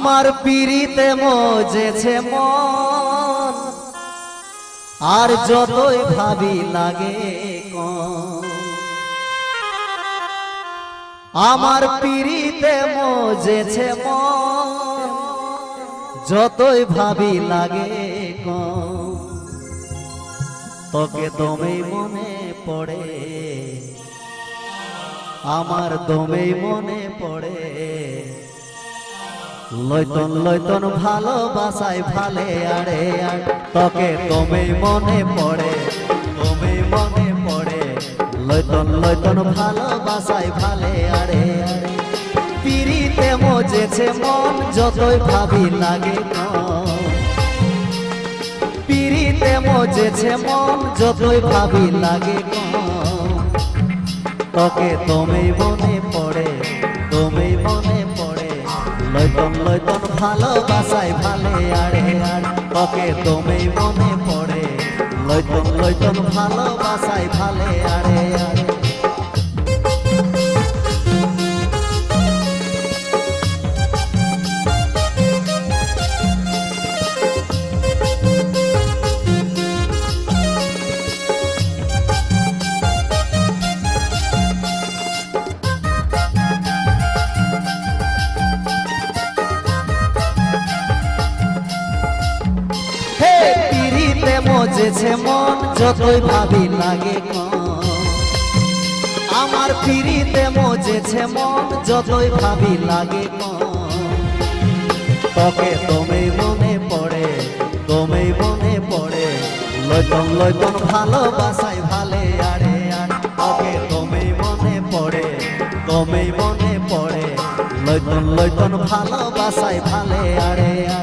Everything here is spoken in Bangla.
আমার পিরিতে মজেছে মন, আর যতই ভাবি লাগে কম। আমার পিরিতে মজেছে মন, যতই ভাবি লাগে কম। তোকে দমেই মনে পড়ে, আমার দমেই মনে পড়ে। লইতন লইতন ভালোবাসায় ভালে আড়ে আড়, তোকে দমেই মনে পড়ে, দমেই মনে পড়ে। লইতন লইতন ভালোবাসায় ভালে আড়ে আড়ে। পিরিতে মজেছে মন, যতই ভাবি লাগে কম। পিরিতে মজেছে মন, যতই ভাবি লাগে কম। তোকে দমেই মনে পড়ে, দমেই মনে পড়ে। লইতন লইতন ভালোবাসায় ভালে আড়ে আড়, তোকে দমেই মনে পড়ে। লইতন লইতন ভালোবাসায় ভালে আড়ে আড়ে। পিরিতে মজেছে মন, যতই ভাবি লাগে কম। আমার পিরিতে মজেছে মন, যতই ভাবি লাগে কম। তোকে দমেই মনে পড়ে, দমেই মনে পড়ে। লইতন লইতন ভালোবাসায় ভালে আড়ে আড়, তোকে দমেই মনে পড়ে, দমেই মনে পড়ে। লইতন লইতন ভালোবাসায় ভালে আড়ে আড়।